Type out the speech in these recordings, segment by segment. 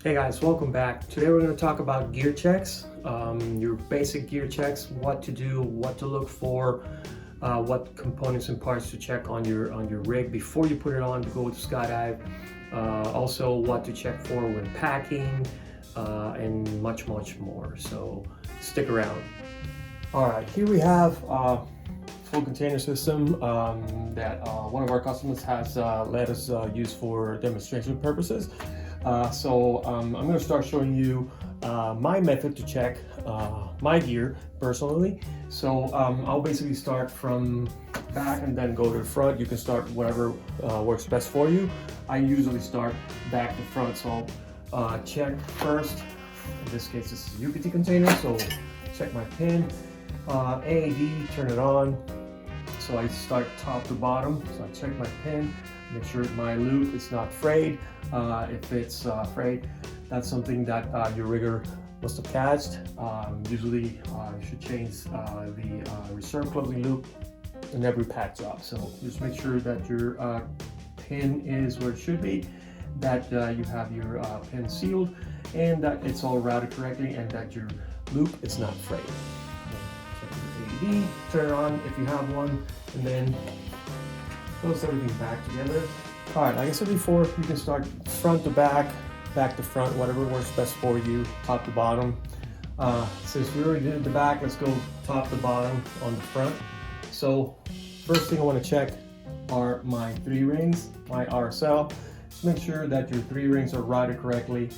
Hey guys, welcome back. Today we're going to talk about gear checks, your basic gear checks, what to do, what to look for, what components and parts to check on your rig before you put it on to go to skydive. Also, what to check for when packing, and much more. So stick around. All right, here we have full container system that one of our customers has let us use for demonstration purposes. I'm going to start showing you my method to check my gear personally. I'll basically start from back and then go to the front. You can start whatever works best for you. I usually start back to front, so I'll check first. In this case, this is a UPT container, so check my pin. AAD, turn it on. So I start top to bottom. So I check my pin, make sure my loop is not frayed. If it's frayed, that's something that your rigger must have catched. Usually you should change the reserve closing loop in every pack job. So just make sure that your pin is where it should be, that you have your pin sealed, and that it's all routed correctly, and that your loop is not frayed. Check your AED, turn it on if you have one, and then close everything back together. All right, like I said before, you can start front to back, back to front, whatever works best for you, top to bottom. Since we already did the back, let's go top to bottom on the front. So first thing I want to check are my 3 rings, my RSL. Just make sure that your 3 rings are routed correctly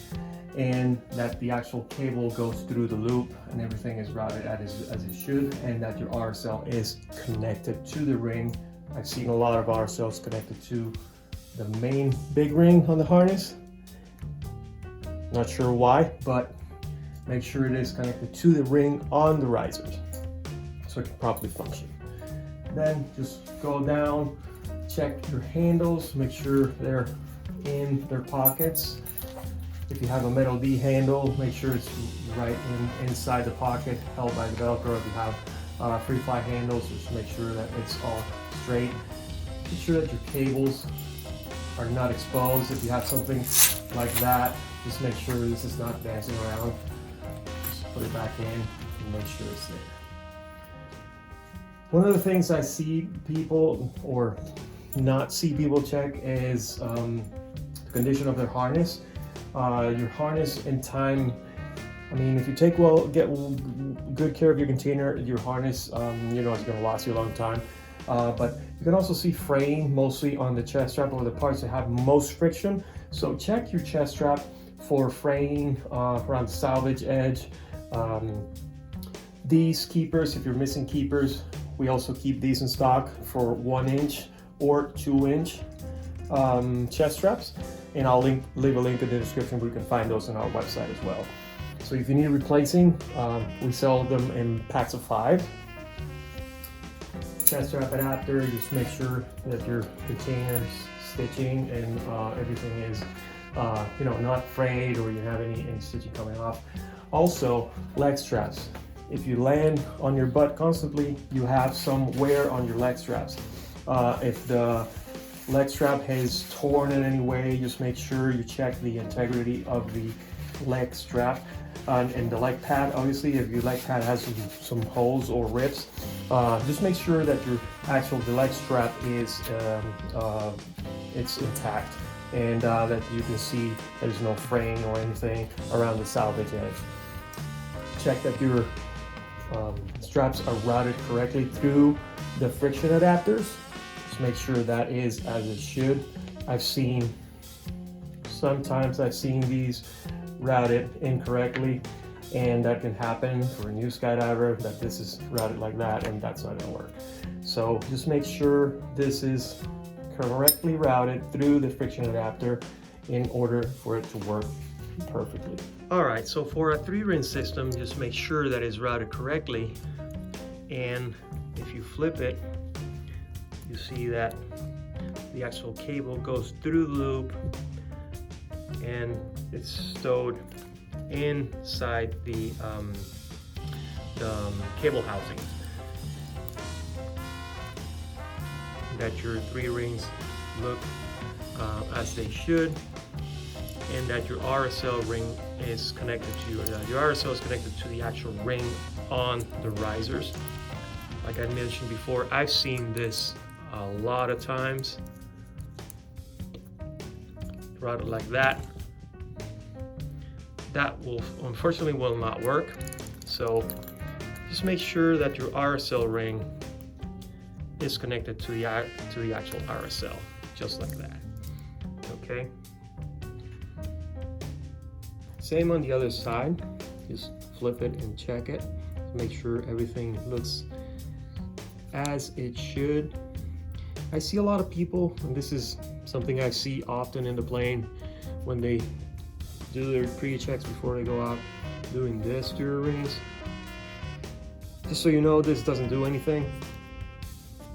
and that the actual cable goes through the loop and everything is routed as it should, and that your RSL is connected to the ring. I've seen a lot of RSLs connected to the main big ring on the harness. Not sure why, but make sure it is connected to the ring on the risers so it can properly function. Then just go down, check your handles, make sure they're in their pockets. If you have a metal D handle, make sure it's right inside the pocket, held by the Velcro. If you have free fly handles, just make sure that it's all straight. Make sure that your cables are not exposed. If you have something like that, just make sure this is not dancing around. Just put it back in and make sure it's there. One of the things I see people or not see people check is the condition of their harness. Your harness in time, I mean, if you get good care of your container, your harness, it's going to last you a long time. But you can also see fraying mostly on the chest strap or the parts that have most friction. So check your chest strap for fraying around the salvage edge. These keepers, if you're missing keepers, we also keep these in stock for 1 inch or 2 inch chest straps. And I'll leave a link in the description where you can find those on our website as well. So if you need replacing, we sell them in packs of 5. Chest strap adapter, just make sure that your container's stitching and everything is not frayed or you have any stitching coming off. Also, leg straps. If you land on your butt constantly, you have some wear on your leg straps. If the leg strap has torn in any way, just make sure you check the integrity of the leg strap and the leg pad. Obviously, if your leg pad has some holes or rips, just make sure that your the leg strap is it's intact, and that you can see there's no fraying or anything around the salvage edge. Check that your straps are routed correctly through the friction adapters. Just make sure that is as it should. Sometimes I've seen these routed incorrectly, and that can happen for a new skydiver, that this is routed like that, and that's not going to work. So just make sure this is correctly routed through the friction adapter in order for it to work perfectly. All right, so for a 3-ring system, just make sure that it's routed correctly, and if you flip it, you see that the actual cable goes through the loop and it's stowed inside the cable housing. That your 3 rings look as they should, and that your RSL ring is connected to your RSL is connected to the actual ring on the risers. Like I mentioned before, I've seen this a lot of times. Route it like that. That will unfortunately will not work. So just make sure that your RSL ring is connected to the actual RSL, just like that. Okay. Same on the other side. Just flip it and check it. Make sure everything looks as it should. I see a lot of people, and this is something I see often in the plane when they do their pre-checks before they go out, doing this to your rings. Just so you know, this doesn't do anything.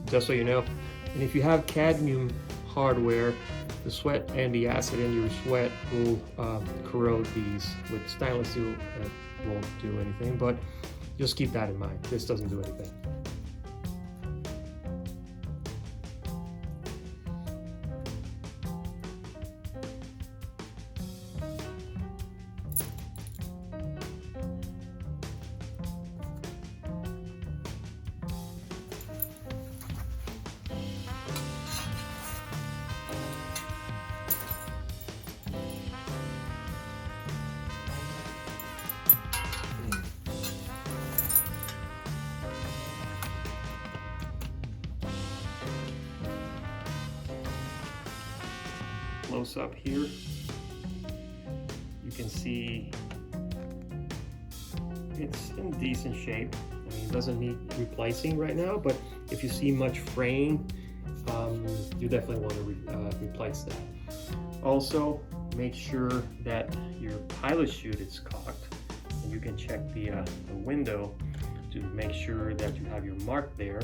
Just so you know. And if you have cadmium hardware, the sweat and the acid in your sweat will corrode these. With stainless steel, it won't do anything, but just keep that in mind. This doesn't do anything. Close up here, you can see it's in decent shape. I mean, it doesn't need replacing right now, but if you see much fraying, you definitely want to replace that. Also, make sure that your pilot chute is cocked, and you can check the window to make sure that you have your mark there.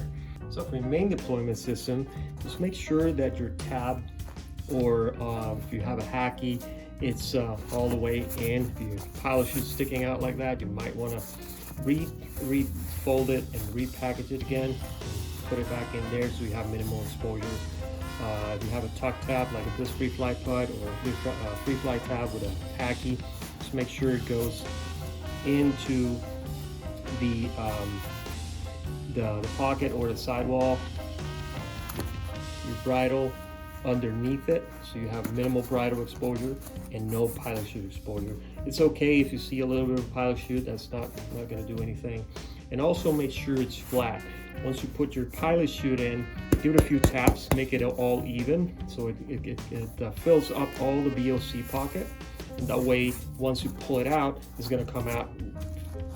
So for your main deployment system, just make sure that your tab, or if you have a hacky, it's all the way in. If your pilot chute sticking out like that, you might want to refold it and repackage it again, put it back in there so you have minimal exposure. If you have a tuck tab like this free fly pod or a free fly tab with a hacky, just make sure it goes into the pocket or the sidewall. Your bridle underneath it, so you have minimal bridle exposure and no pilot chute exposure. It's okay if you see a little bit of pilot chute, that's not going to do anything. And also make sure it's flat. Once you put your pilot chute in, give it a few taps, make it all even, so it fills up all the BOC pocket, and that way once you pull it out, it's going to come out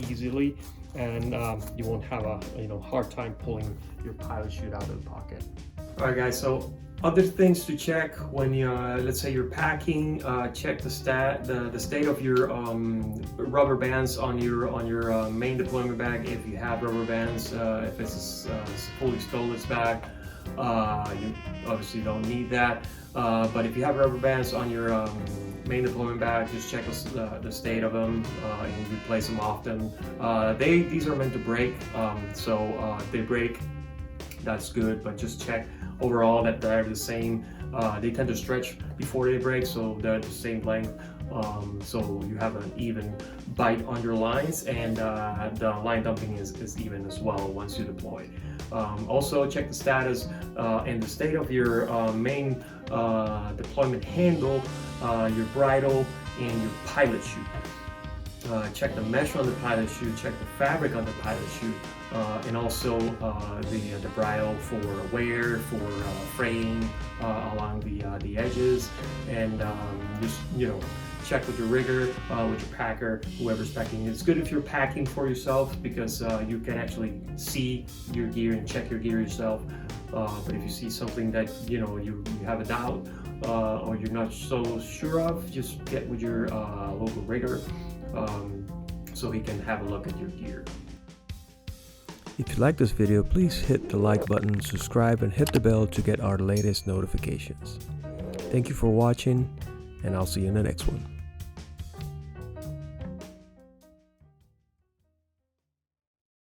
easily, and you won't have a hard time pulling your pilot chute out of the pocket. All right, guys. So other things to check when you, let's say you're packing, check the state of your rubber bands on your main deployment bag. If you have rubber bands, if it's a fully stowless bag, you obviously don't need that. But if you have rubber bands on your main deployment bag, just check the state of them and replace them often. These are meant to break, so if they break, that's good, but just check overall that they're the same. They tend to stretch before they break, so they're the same length, so you have an even bite on your lines, and the line dumping is even as well once you deploy. Also check the status and the state of your main deployment handle, your bridle, and your pilot chute. Check the mesh on the pilot chute, check the fabric on the pilot chute, and also the bridle for wear, for fraying along the edges, and just check with your rigger, with your packer, whoever's packing. It's good if you're packing for yourself, because you can actually see your gear and check your gear yourself. But if you see something that you have a doubt or you're not so sure of, just get with your local rigger so he can have a look at your gear. If you like this video, please hit the like button, subscribe, and hit the bell to get our latest notifications. Thank you for watching, and I'll see you in the next one.